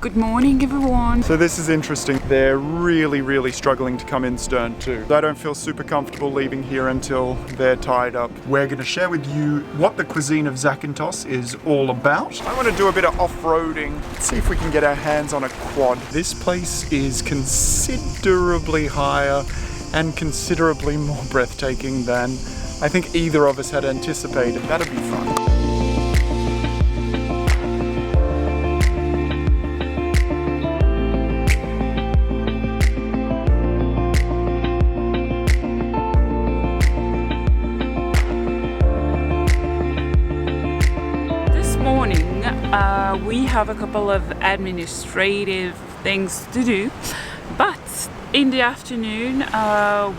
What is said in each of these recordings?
Good morning, everyone. So this is interesting. They're really struggling to come in stern too. I don't feel super comfortable leaving here until they're tied up. We're going to share with you what the cuisine of Zakynthos is all about. I want to do a bit of off-roading. Let's see if we can get our hands on a quad. This place is considerably higher and considerably more breathtaking than I think either of us had anticipated. That'd be fun. We have a couple of administrative things to do, but in the afternoon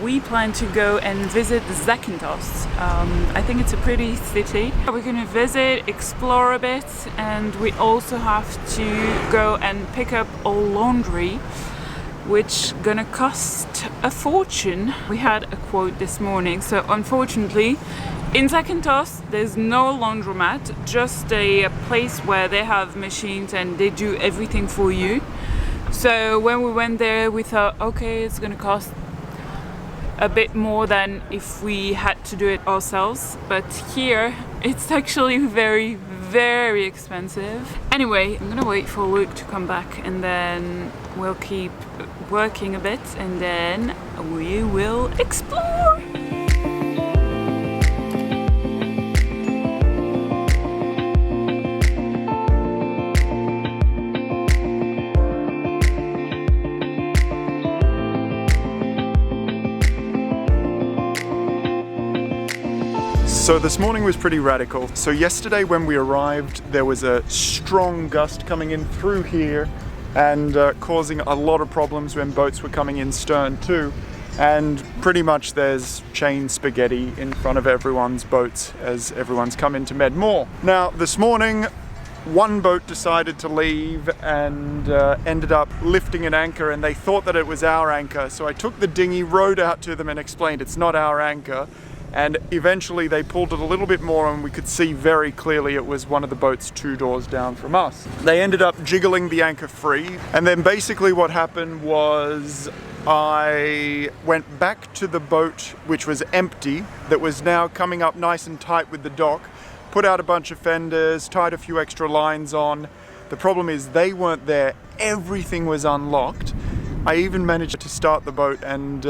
we plan to go and visit Zakynthos. I think it's a pretty city. We're gonna visit, explore a bit, and we also have to go and pick up all laundry, which gonna cost a fortune. We had a quote this morning, so unfortunately in Zakynthos there's no laundromat, just a place where they have machines and they do everything for you. So when we went there we thought, okay, it's gonna cost a bit more than if we had to do it ourselves, but here it's actually very expensive. Anyway, I'm gonna wait for Luke to come back and then we'll keep working a bit and then we will explore. So this morning was pretty radical. So yesterday when we arrived, there was a strong gust coming in through here and causing a lot of problems when boats were coming in stern too. And pretty much there's chain spaghetti in front of everyone's boats as everyone's come in to Med More. Now this morning, one boat decided to leave and ended up lifting an anchor, and they thought that it was our anchor. So I took the dinghy, rowed out to them and explained it's not our anchor. And eventually they pulled it a little bit more and we could see very clearly it was one of the boats 2 doors down from us. They ended up jiggling the anchor free, and then basically what happened was I went back to the boat which was empty, that was now coming up nice and tight with the dock, put out a bunch of fenders, tied a few extra lines on. The problem is they weren't there, everything was unlocked. I even managed to start the boat and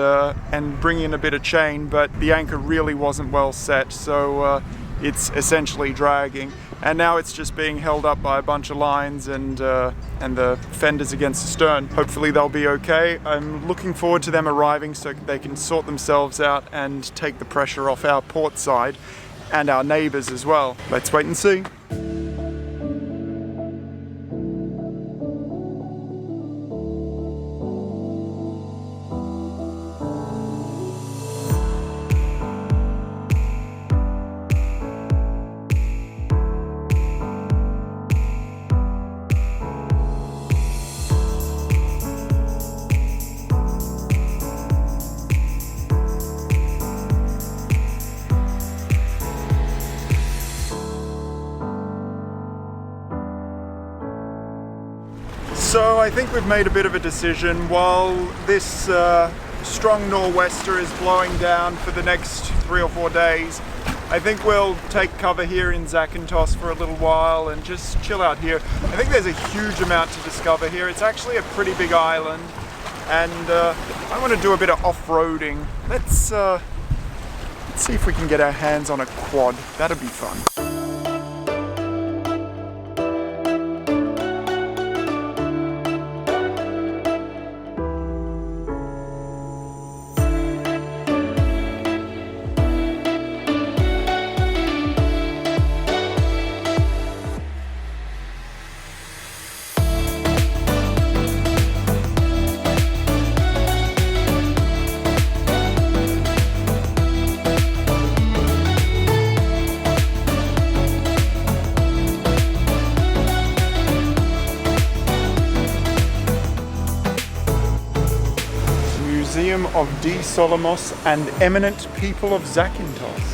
bring in a bit of chain, but the anchor really wasn't well set, so it's essentially dragging. And now it's just being held up by a bunch of lines and the fenders against the stern. Hopefully they'll be okay. I'm looking forward to them arriving so they can sort themselves out and take the pressure off our port side and our neighbours as well. Let's wait and see. So I think we've made a bit of a decision. While this strong nor'wester is blowing down for the next 3 or 4 days, I think we'll take cover here in Zakynthos for a little while and just chill out here. I think there's a huge amount to discover here. It's actually a pretty big island, and I want to do a bit of off-roading. Let's see if we can get our hands on a quad. That'd be fun. Museum of D. Solomos and Eminent People of Zakynthos.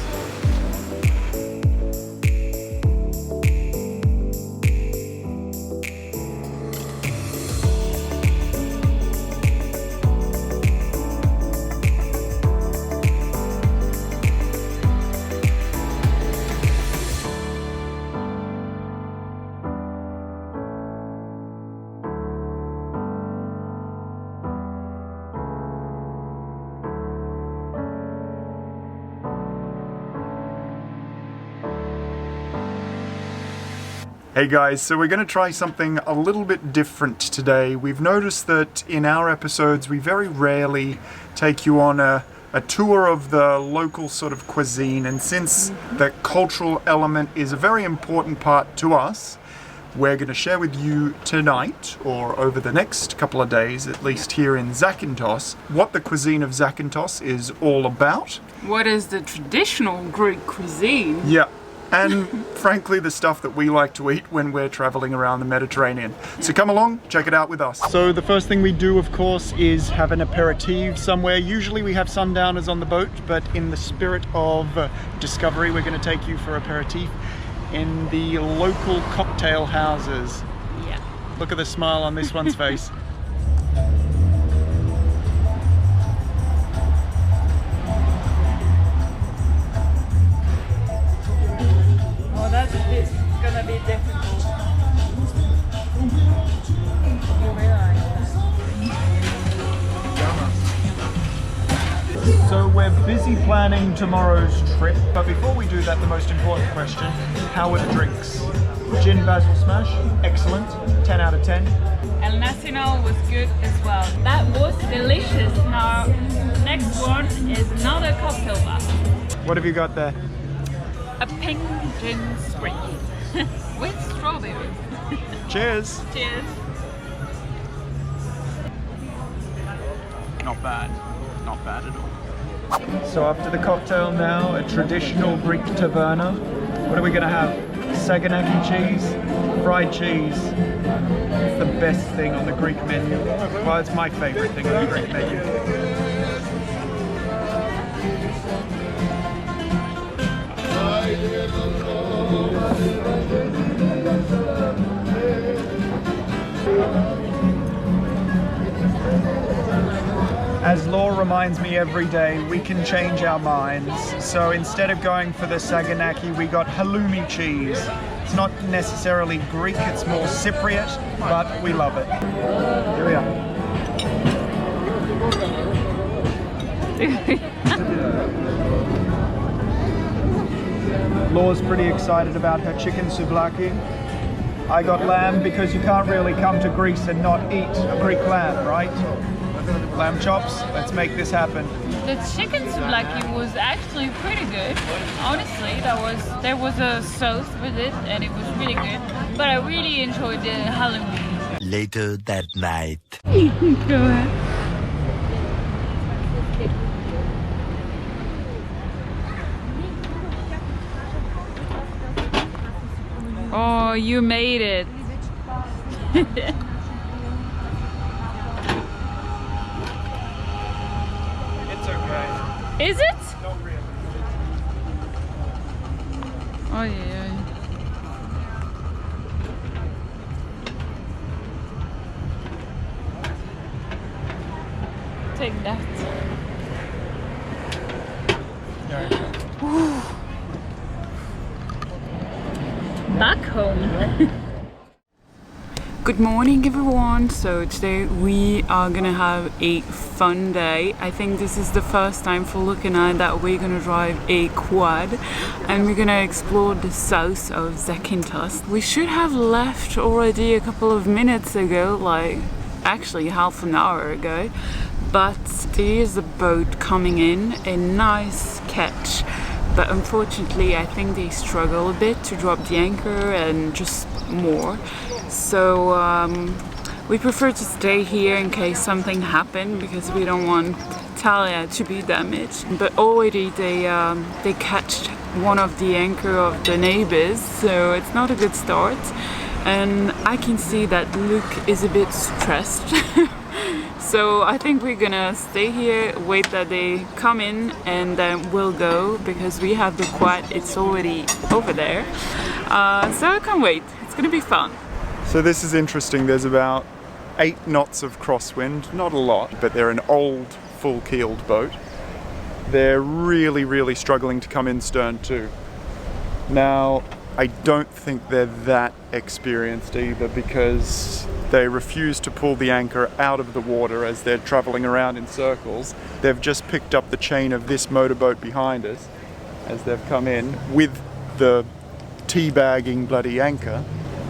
Hey guys, so we're going to try something a little bit different today. We've noticed that in our episodes we very rarely take you on a tour of the local sort of cuisine, and since the cultural element is a very important part to us, we're going to share with you tonight, or over the next couple of days, at least here in Zakynthos, what the cuisine of Zakynthos is all about. What is the traditional Greek cuisine? Yeah. And frankly, the stuff that we like to eat when we're traveling around the Mediterranean. So come along, check it out with us. So the first thing we do, of course, is have an aperitif somewhere. Usually we have sundowners on the boat, but in the spirit of discovery, we're going to take you for aperitif in the local cocktail houses. Yeah. Look at the smile on this one's face. That's gonna be difficult. So we're busy planning tomorrow's trip, but before we do that, the most important question, how are the drinks? Gin basil smash, excellent, 10 out of 10. El Nacional was good as well. That was delicious. Now, next one is another cocktail bar. What have you got there? A pink gin spritz with strawberries. Cheers! Cheers. Not bad. Not bad at all. So after the cocktail now, a traditional Greek taverna. What are we going to have? Saganaki cheese, fried cheese. It's the best thing on the Greek menu. Well, it's my favorite thing on the Greek menu. As Law reminds me every day, we can change our minds. So instead of going for the Saganaki, we got halloumi cheese. It's not necessarily Greek, it's more Cypriot, but we love it. Here we are. Law's pretty excited about her chicken souvlaki. I got lamb because you can't really come to Greece and not eat a Greek lamb, right? Lamb chops, let's make this happen. The chicken souvlaki was actually pretty good. Honestly, there was a sauce with it and it was really good. But I really enjoyed the halloumi. Later that night. Go ahead. Oh, you made it. Is it? Not really. Oh yeah. Take that. Back home. Good morning everyone. So today we are gonna have a fun day. I think this is the first time for Luke and I that we're gonna drive a quad and we're gonna explore the south of Zakynthos. We should have left already a couple of minutes ago, like actually half an hour ago, but there is a boat coming in, a nice catch, but unfortunately I think they struggle a bit to drop the anchor and just more. So we prefer to stay here in case something happened because we don't want Talia to be damaged. But already they catched one of the anchor of the neighbors, so it's not a good start. And I can see that Luke is a bit stressed. So I think we're gonna stay here, wait that they come in, and then we'll go because we have the quad, it's already over there. So I can't wait, it's gonna be fun. So this is interesting, there's about 8 knots of crosswind, not a lot, but they're an old full-keeled boat. They're really struggling to come in stern too. Now, I don't think they're that experienced either because they refuse to pull the anchor out of the water as they're traveling around in circles. They've just picked up the chain of this motorboat behind us as they've come in with the teabagging bloody anchor.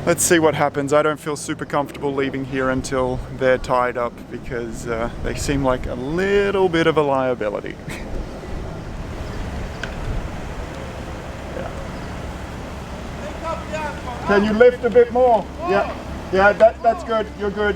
Let's see what happens. I don't feel super comfortable leaving here until they're tied up because they seem like a little bit of a liability. Can you lift a bit more? Yeah, yeah, that's good. You're good.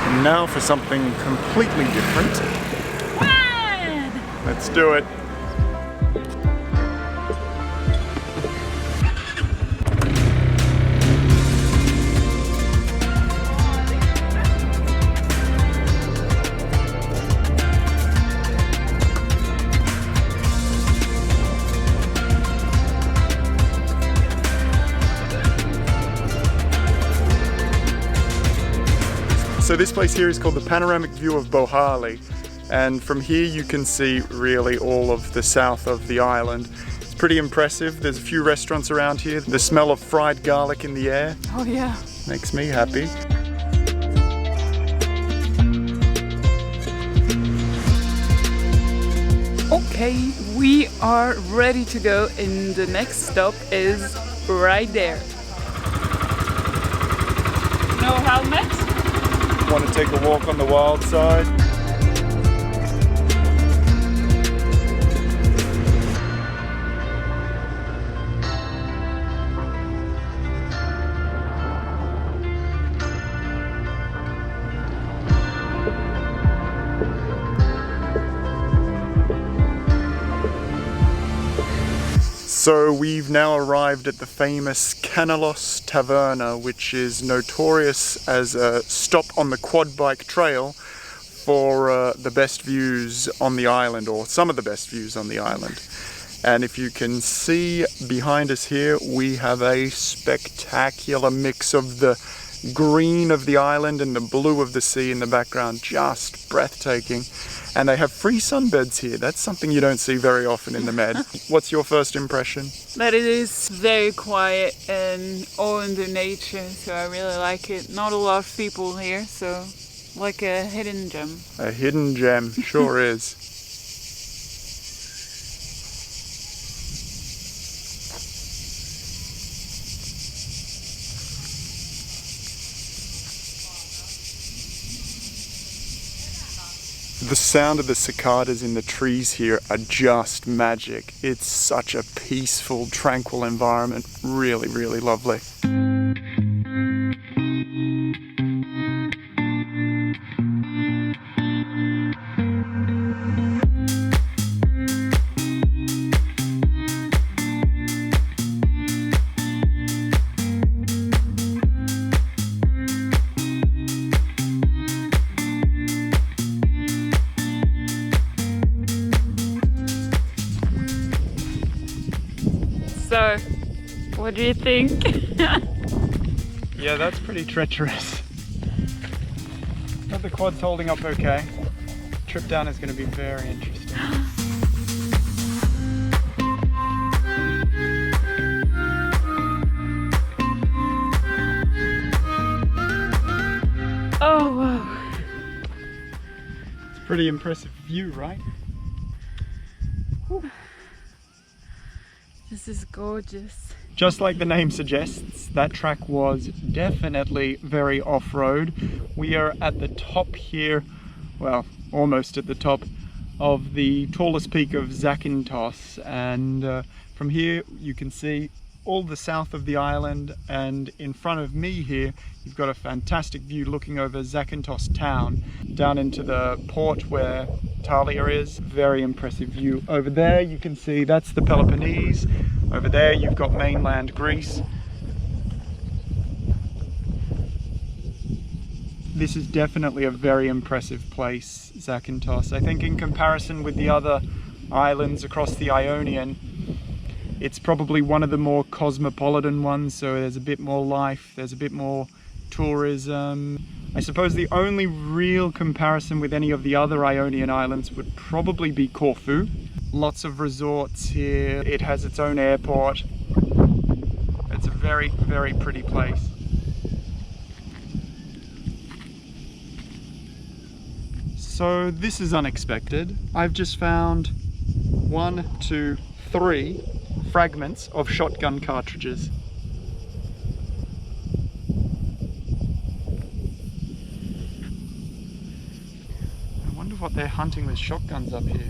And now for something completely different. Let's do it. So this place here is called the Panoramic View of Bohali, and from here you can see really all of the south of the island. It's pretty impressive. There's a few restaurants around here. The smell of fried garlic in the air. Oh yeah. Makes me happy. Okay, we are ready to go, and the next stop is right there. No helmet? Want to take a walk on the wild side? So we've now arrived at the famous CANON EOS Taverna, which is notorious as a stop on the quad bike trail for the best views on the island, or some of the best views on the island. And if you can see behind us here, we have a spectacular mix of the green of the island and the blue of the sea in the background, just breathtaking. And they have free sunbeds here. That's something you don't see very often in the Med. What's your first impression? That it is very quiet and all in the nature, so I really like it. Not a lot of people here, so like a hidden gem. A hidden gem, sure is. The sound of the cicadas in the trees here are just magic. It's such a peaceful, tranquil environment. Really, really lovely. So, what do you think? Yeah, that's pretty treacherous. But the quad's holding up okay. Trip down is going to be very interesting. Oh wow. It's a pretty impressive view, right? Whew. This is gorgeous. Just like the name suggests, that track was definitely very off-road. We are at the top here, well, almost at the top of the tallest peak of Zakynthos, and from here you can see all the south of the island, and in front of me here you've got a fantastic view looking over Zakynthos town down into the port where Talia is. Very impressive view. Over there you can see that's the Peloponnese. Over there you've got mainland Greece. This is definitely a very impressive place, Zakynthos. I think in comparison with the other islands across the Ionian, it's probably one of the more cosmopolitan ones, so there's a bit more life, there's a bit more tourism. I suppose the only real comparison with any of the other Ionian islands would probably be Corfu. Lots of resorts here. It has its own airport. It's a very, very pretty place. So this is unexpected. I've just found 1, 2, 3 fragments of shotgun cartridges. I wonder what they're hunting with shotguns up here.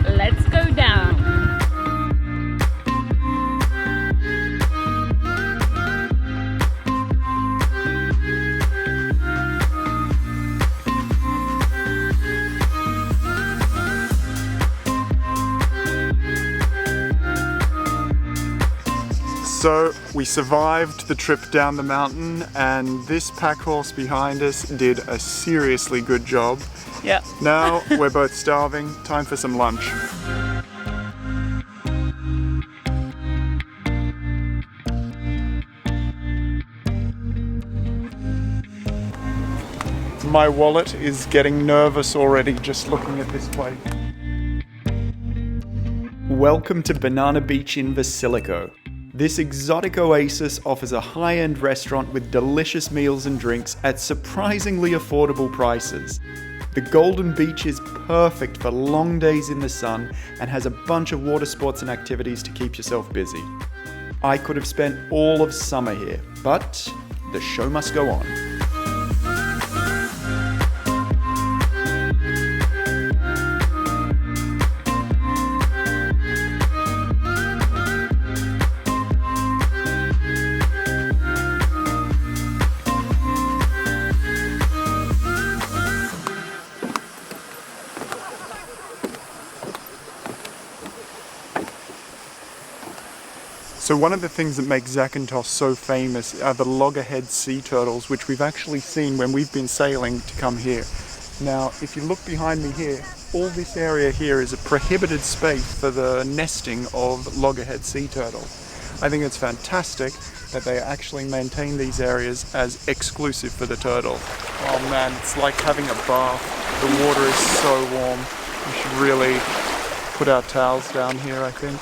Let's go down. So we survived the trip down the mountain, and this pack horse behind us did a seriously good job. Yeah. Now we're both starving. Time for some lunch. My wallet is getting nervous already just looking at this place. Welcome to Banana Beach in Vasilico. This exotic oasis offers a high-end restaurant with delicious meals and drinks at surprisingly affordable prices. The Golden Beach is perfect for long days in the sun and has a bunch of water sports and activities to keep yourself busy. I could have spent all of summer here, but the show must go on. So one of the things that makes Zakynthos so famous are the loggerhead sea turtles, which we've actually seen when we've been sailing to come here. Now, if you look behind me here, all this area here is a prohibited space for the nesting of loggerhead sea turtles. I think it's fantastic that they actually maintain these areas as exclusive for the turtles. Oh man, it's like having a bath. The water is so warm. We should really put our towels down here, I think.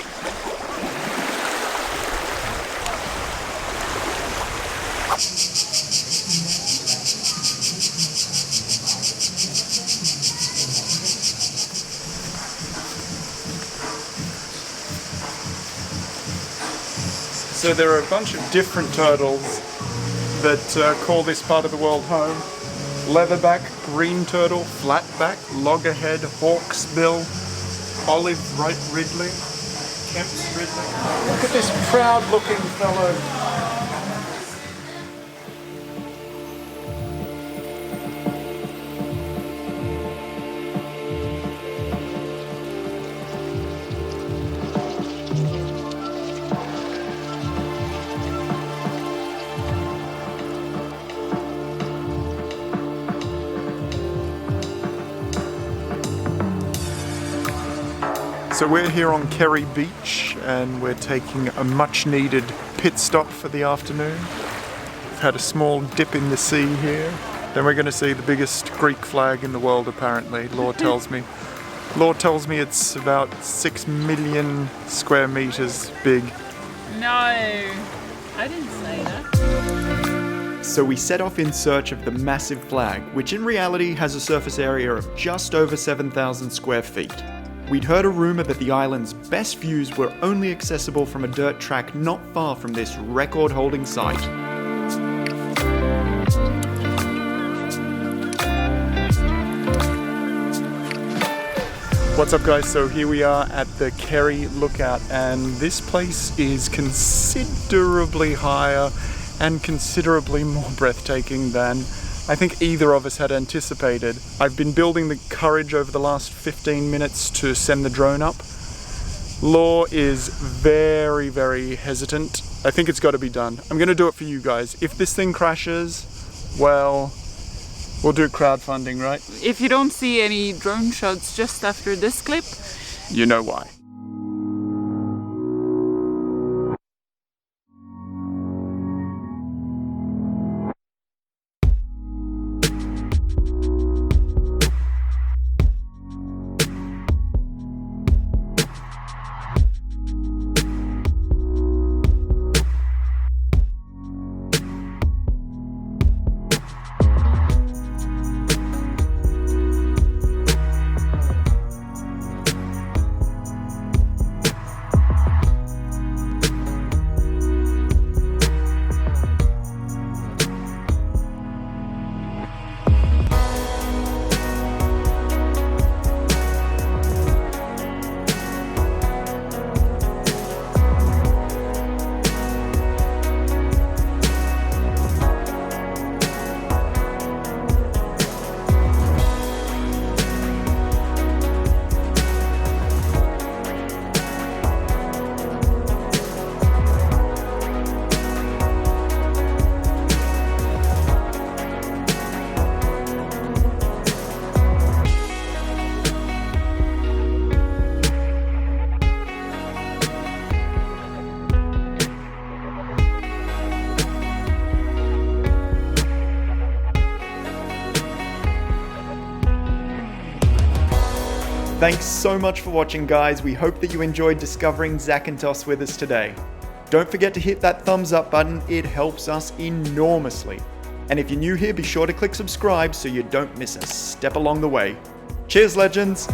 So there are a bunch of different turtles that call this part of the world home. Leatherback, green turtle, flatback, loggerhead, hawksbill, olive ridley, Kemp's ridley. Look at this proud looking fellow. So we're here on Kerry Beach and we're taking a much needed pit stop for the afternoon. We've had a small dip in the sea here. Then we're going to see the biggest Greek flag in the world apparently, Law tells me. Law tells me it's about 6 million square meters big. No, I didn't say that. So we set off in search of the massive flag, which in reality has a surface area of just over 7,000 square feet. We'd heard a rumour that the island's best views were only accessible from a dirt track not far from this record-holding site. What's up guys, so here we are at the Kerry Lookout and this place is considerably higher and considerably more breathtaking than I think either of us had anticipated. I've been building the courage over the last 15 minutes to send the drone up. Law is very, very hesitant. I think it's got to be done. I'm going to do it for you guys. If this thing crashes, well, we'll do crowdfunding, right? If you don't see any drone shots just after this clip, you know why. Thanks so much for watching, guys. We hope that you enjoyed discovering Zakynthos with us today. Don't forget to hit that thumbs up button, it helps us enormously. And if you're new here, be sure to click subscribe so you don't miss a step along the way. Cheers, legends!